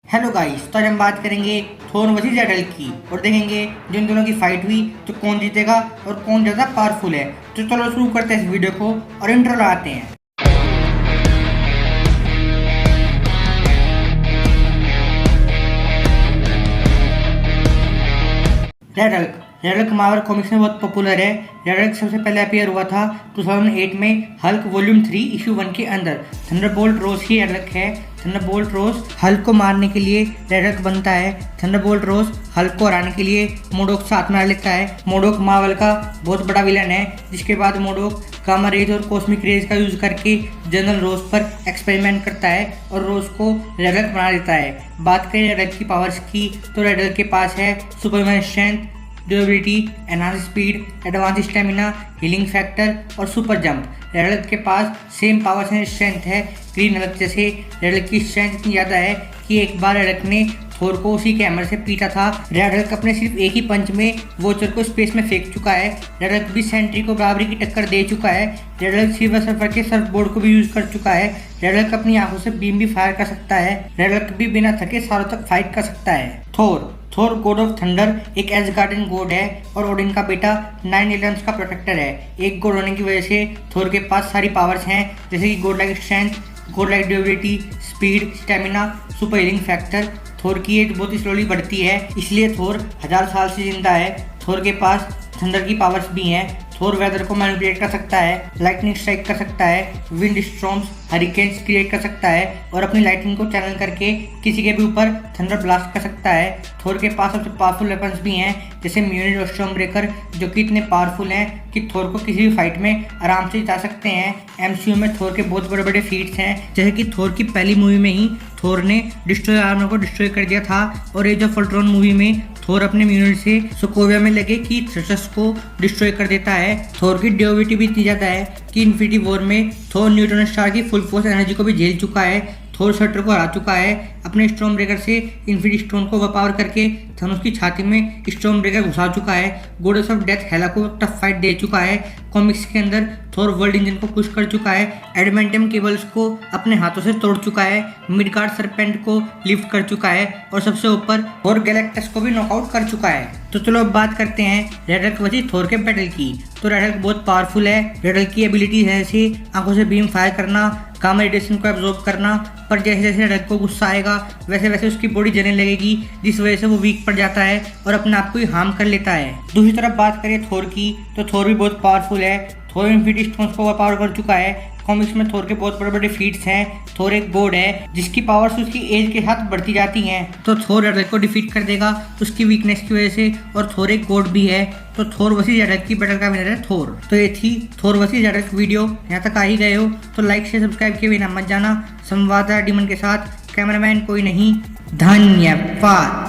Hello guys, तो आज हम बात करेंगे थोर वर्सेस जेडल की और देखेंगे जिन दोनों की फाइट हुई तो कौन जीतेगा और कौन ज़्यादा पावरफुल है। तो चलो शुरू करते हैं इस वीडियो को और इंट्रो लगाते हैं। रेड हल्क मार्वल कॉमिक्स में बहुत पॉपुलर है। रेड हल्क सबसे पहले अपीयर हुआ था 2008 में हल्क वॉल्यूम 3 इशू 1 के अंदर। थंडरबोल्ट रोज ही रेड हल्क है। थंडरबोल्ट रोज हल्क को मारने के लिए रेड हल्क बनता है। थंडरबोल्ट रोज हल्क को हराने के लिए मोडोक साथ में लेता है। मोडोक मार्वल का बहुत बड़ा विलन है, जिसके बाद मोडोक गामा रेज और कॉस्मिक रेज का यूज करके जनरल रोज पर एक्सपेरिमेंट करता है और रोज को रेड हल्क बना देता है। बात करें रेड हल्क की पावर्स की तो रेड हल्क के पास है Superman strength, durability, enhance speed, advance stamina, healing factor और सुपर जंप। रेड हल्क के पास सेम पावर्स एंड स्ट्रेंथ है ग्रीन हल्क जैसे। रेड हल्क की स्ट्रेंथ इतनी ज़्यादा है कि एक बार रेड हल्क ने थोर को उसी के हैमर से पीटा था। रेड हल्क अपने सिर्फ एक ही पंच में वॉचर को स्पेस में फेंक चुका है। रेड हल्क भी सेंट्री को बराबरी की टक्कर दे चुका है। रेड हल्क सिल्वर सर्फर के सर्फ बोर्ड को भी यूज कर चुका है। रेड हल्क अपनी आंखों से बीम भी फायर कर सकता है। रेड हल्क भी बिना थके सालों तक फाइट कर सकता है। थोर गॉड ऑफ थंडर एक एसगार्डियन गॉड है और ओडिन का बेटा 9 एलियंस का प्रोटेक्टर है। एक गॉड होने की वजह से थोर के पास सारी पावर्स हैं, जैसे कि god like strength, god like durability, speed, stamina, super healing factor. Thor की एज बहुत स्लोली बढ़ती है, इसलिए थोर 1000 साल से जिंदा है। थोर के पास थंडर की पावर्स भी हैं। थोर वेदर को मैनिपुलेट कर सकता है, लाइटनिंग स्ट्राइक कर सकता है, विंड स्टॉर्म्स, हरिकेन्स क्रिएट कर सकता है और अपनी लाइटनिंग को चैनल करके किसी के भी ऊपर थंडर ब्लास्ट कर सकता है। थोर के पास सबसे पावरफुल वेपन्स भी हैं, जैसे म्यूनिट और स्टॉर्म ब्रेकर, जो कि इतने पावरफुल हैं कि थोर को किसी भी फाइट में आराम से जिता सकते हैं। एमसीयू में थोर के बहुत बड़े बड़े फीट्स हैं, जैसे कि थोर की पहली मूवी में ही थोर ने डिस्ट्रॉय आर्मर को डिस्ट्रॉय कर दिया था और एज ऑफ अल्ट्रॉन मूवी में थोर अपने म्यूनिट से सोकोविया में लगे की थ्रेसस को डिस्ट्रॉय कर देता है। थोर की ड्यूरेबिलिटी भी इतनी ज़्यादा है कि इन्फिनिटी वॉर में थोर न्यूट्रॉन स्टार की फुल फोर्स एनर्जी को भी झेल चुका है। थोर शटर को हरा चुका है। अपने स्टॉर्म ब्रेकर से इन्फिनिटी स्टोन को ओवरपावर करके थनोस की छाती में स्टॉर्म ब्रेकर घुसा चुका है। गॉडेस ऑफ डेथ हेला को टफ फाइट दे चुका है। कॉमिक्स के अंदर थोर वर्ल्ड इंजन को पुश कर चुका है। एडमेंटियम केबल्स को अपने हाथों से तोड़ चुका है। मिडगार्ड सरपेंट को लिफ्ट कर चुका है और सबसे ऊपर थोर गैलेक्टस को भी नॉकआउट कर चुका है। तो चलो अब बात करते हैं रेड हल्क वर्सेस थोर के बैटल की। तो रेड हल्क बहुत पावरफुल है। रेड हल्क की एबिलिटी है जैसे आंखों से बीम फायर करना, गामा रेडिएशन को एब्जॉर्ब करना, पर जैसे जैसे रेड हल्क को गुस्सा आएगा वैसे वैसे उसकी बॉडी जलने लगेगी, जिस वजह से वो वीक पड़ जाता है और अपने आप को ही हार्म कर लेता है। दूसरी तरफ बात करें थोर की तो थोर भी बहुत पावरफुल है। थोर इन्फिनिटी स्टोन्स को ओवरपावर कर चुका है। कॉमिक्स में थोर के बहुत बड़े बड़े फीट्स हैं। थोर एक गॉड है जिसकी पावर्स उसकी एज के साथ बढ़ती जाती हैं, तो थोर रेड हल्क को डिफीट कर देगा उसकी वीकनेस की वजह से। और थोर एक गॉड भी है, तो थोर वर्सेस रेड हल्क की बैटल का विनर है थोर। तो ये थी थोर वर्सेस रेड हल्क वीडियो। यहाँ तक आ ही गए हो तो लाइक शेयर सब्सक्राइब किए बिना मत जाना। संवाददाता डीमन के साथ कैमरामैन कोई नहीं। धन्यवाद।